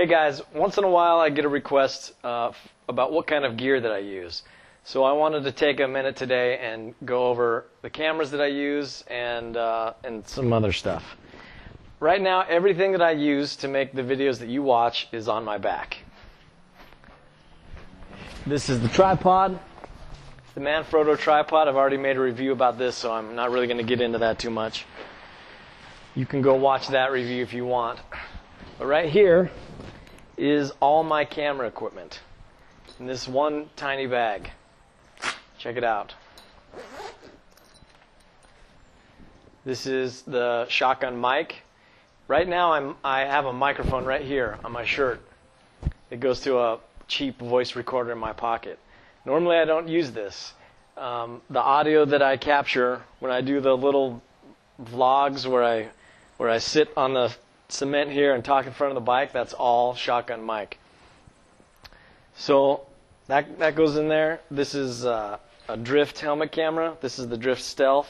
Hey guys, once in a while I get a request about what kind of gear that I use. So I wanted to take a minute today and go over the cameras that I use and some other stuff. Right now, everything that I use to make the videos that you watch is on my back. This is the tripod, the Halfthrottle tripod. I've already made a review about this, so I'm not really going to get into that too much. You can go watch that review if you want. But right here is all my camera equipment in this one tiny bag. Check it out. This is the shotgun mic. Right now I have a microphone right here on my shirt. It goes to a cheap voice recorder in my pocket. Normally I don't use this. The audio that I capture when I do the little vlogs where I sit on the cement here and talk in front of the bike, that's all shotgun mic. So that goes in there. This is a Drift helmet camera. This is the Drift Stealth.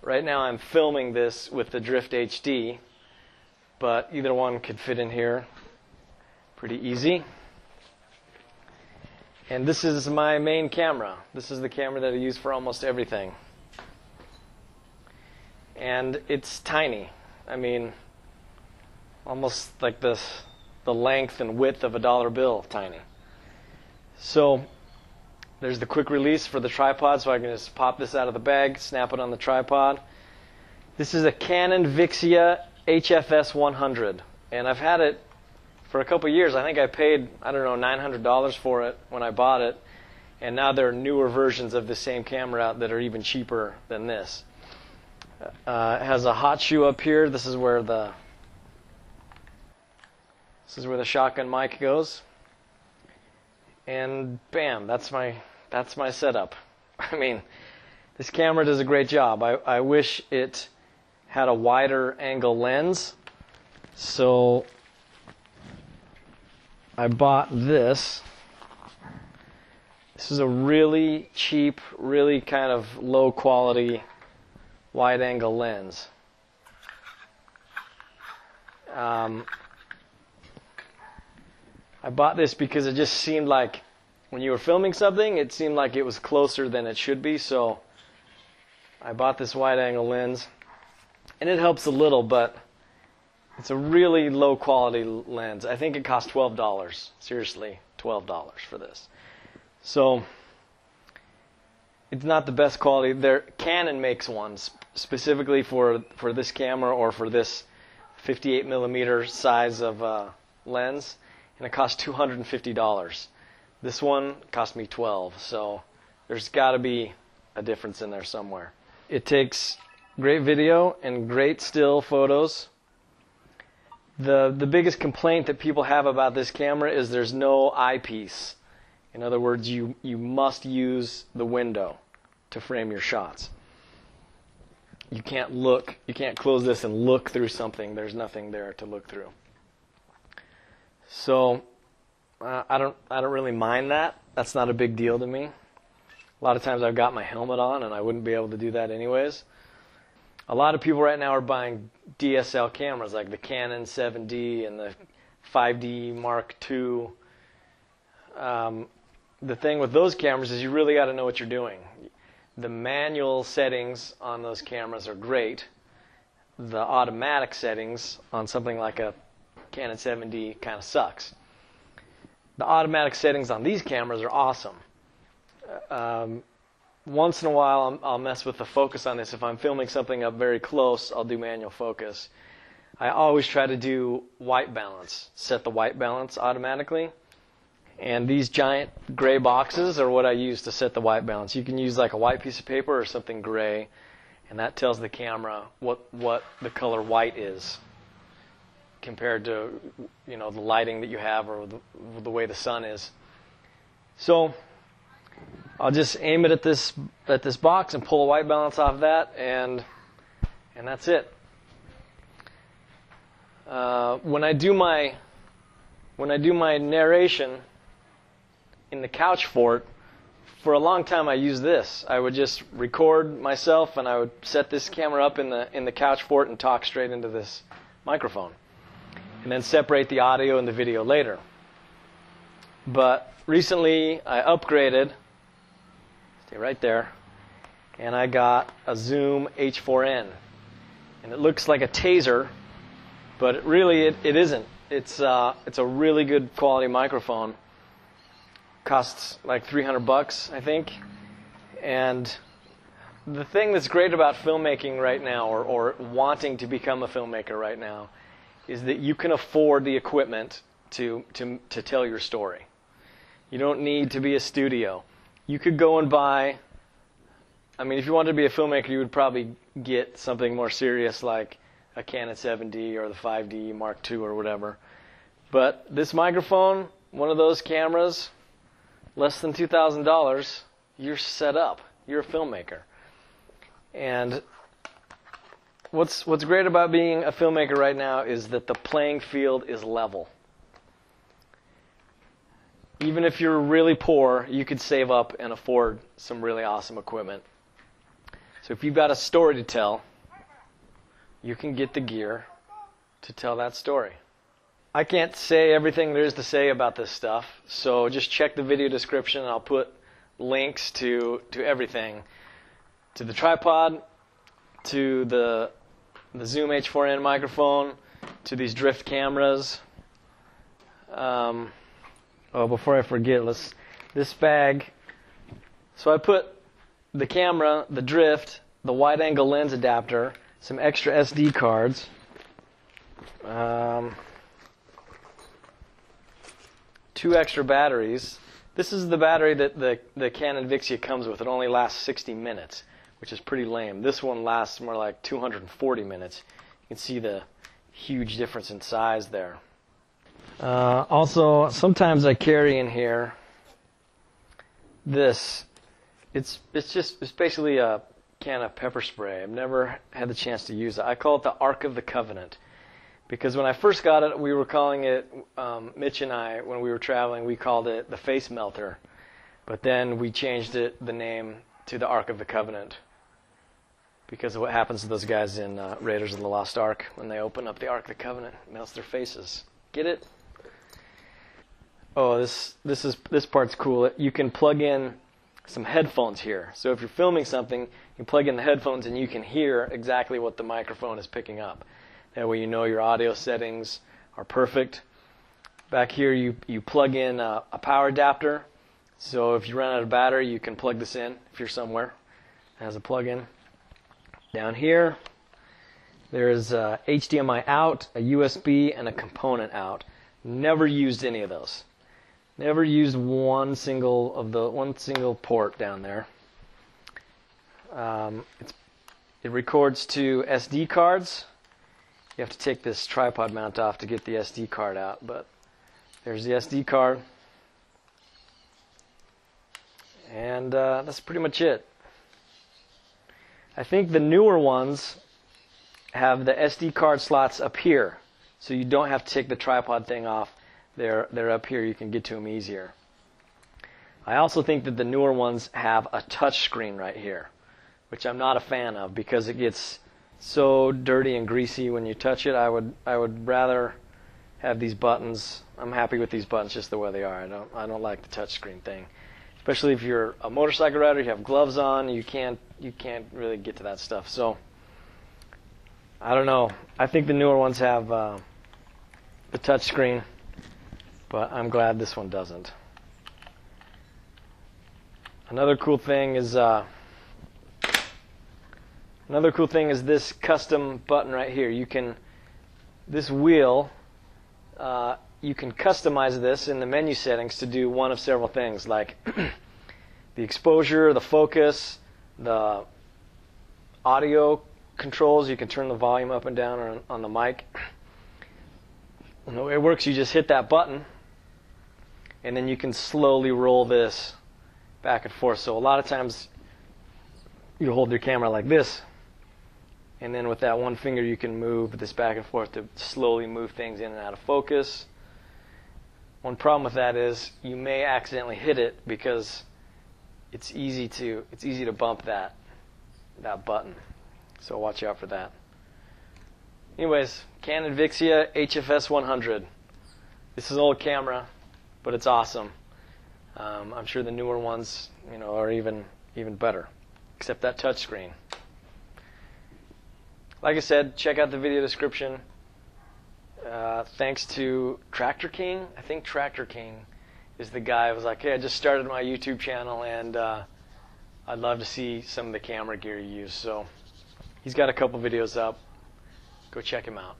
Right now I'm filming this with the Drift HD, but either one could fit in here pretty easy. And this is my main camera. This is the camera that I use for almost everything. And it's tiny. I mean, almost like the length and width of a dollar bill, tiny. So there's the quick release for the tripod, so I can just pop this out of the bag, snap it on the tripod. This is a Canon Vixia HFS100, and I've had it for a couple years. I think I paid, I don't know, $900 for it when I bought it, and now there are newer versions of the same camera out that are even cheaper than this. It has a hot shoe up here. This is where the shotgun mic goes, and bam, that's my setup. I mean, this camera does a great job. I wish it had a wider angle lens, so I bought this. This is a really cheap, really kind of low quality wide angle lens. I bought this because it just seemed like when you were filming something, it seemed like it was closer than it should be, so I bought this wide angle lens. And it helps a little, but it's a really low quality lens. I think it cost $12. Seriously, $12 for this. So it's not the best quality. Canon makes ones specifically for this camera or for this 58 millimeter size of lens, and it cost $250. This one cost me $12, so there's got to be a difference in there somewhere. It takes great video and great still photos. The biggest complaint that people have about this camera is there's no eyepiece. In other words, you must use the window to frame your shots. You can't close this and look through something. There's nothing there to look through. So I don't really mind that. That's not a big deal to me. A lot of times I've got my helmet on and I wouldn't be able to do that anyways. A lot of people right now are buying DSL cameras like the Canon 7D and the 5D Mark II. The thing with those cameras is you really got to know what you're doing. The manual settings on those cameras are great. The automatic settings on something like a Canon 7D kind of sucks. The automatic settings on these cameras are awesome. Once in a while I'll mess with the focus on this. If I'm filming something up very close, I'll do manual focus. I always try to do white balance, set the white balance automatically. And these giant gray boxes are what I use to set the white balance. You can use like a white piece of paper or something gray, and that tells the camera what the color white is compared to, you know, the lighting that you have or the way the sun is. So I'll just aim it at this box and pull a white balance off that, and that's it. When I do my narration in the couch fort, for a long time I used this. I would just record myself and I would set this camera up in the couch fort and talk straight into this microphone. and then separate the audio and the video later. But recently I upgraded, stay right there, and I got a Zoom H4n. And it looks like a taser, but it isn't. It's a really good quality microphone. Costs like $300, I think. And the thing that's great about filmmaking right now, or wanting to become a filmmaker right now, is that you can afford the equipment to tell your story. You don't need to be a studio. You could go and buy, I mean, if you wanted to be a filmmaker, you would probably get something more serious like a Canon 7D or the 5D Mark II or whatever. But this microphone, one of those cameras, less than $2,000, you're set up. You're a filmmaker. And what's great about being a filmmaker right now is that the playing field is level. Even if you're really poor, you could save up and afford some really awesome equipment. So if you've got a story to tell, you can get the gear to tell that story. I can't say everything there is to say about this stuff, so just check the video description and I'll put links to everything. To the tripod, to the Zoom H4n microphone, to these drift cameras. Before I forget, this bag. So I put the camera, the drift, the wide-angle lens adapter, some extra SD cards, 2 extra batteries. This is the battery that the Canon Vixia comes with. It only lasts 60 minutes, which is pretty lame. This one lasts more like 240 minutes. You can see the huge difference in size there. Also, sometimes I carry in here this. It's basically a can of pepper spray. I've never had the chance to use it. I call it the Ark of the Covenant because when I first got it, we were calling it, Mitch and I, when we were traveling, we called it the Face Melter. But then we changed the name to the Ark of the Covenant because of what happens to those guys in Raiders of the Lost Ark when they open up the Ark of the Covenant. It melts their faces. Get it? Oh, this part's cool. You can plug in some headphones here. So if you're filming something, you plug in the headphones and you can hear exactly what the microphone is picking up. That way you know your audio settings are perfect. Back here you plug in a power adapter. So if you run out of battery, you can plug this in if you're somewhere. It has a plug-in. Down here, there's a HDMI out, a USB, and a component out. Never used any of those. Never used one single port down there. It records to SD cards. You have to take this tripod mount off to get the SD card out, but there's the SD card. And that's pretty much it. I think the newer ones have the SD card slots up here, so you don't have to take the tripod thing off. They're up here. You can get to them easier. I also think that the newer ones have a touch screen right here, which I'm not a fan of because it gets so dirty and greasy when you touch it. I would rather have these buttons. I'm happy with these buttons just the way they are. I don't like the touch screen thing, especially if you're a motorcycle rider. You have gloves on. You can't really get to that stuff. So I don't know. I think the newer ones have the touch screen. But I'm glad this one doesn't. Another cool thing is this custom button right here. This wheel, you can customize this in the menu settings to do one of several things, like the exposure, the focus, the audio controls. You can turn the volume up and down on the mic. And the way it works, you just hit that button, and then you can slowly roll this back and forth. So a lot of times you hold your camera like this, and then with that one finger you can move this back and forth to slowly move things in and out of focus. One problem with that is you may accidentally hit it because it's easy to bump that button. So watch out for that. Anyways, Canon Vixia HFS100. This is an old camera, but it's awesome. I'm sure the newer ones, are even better, except that touchscreen. Like I said, check out the video description. Thanks to Tractor King. I think Tractor King is the guy who was like, hey, I just started my YouTube channel, and I'd love to see some of the camera gear you use. So he's got a couple videos up. Go check him out.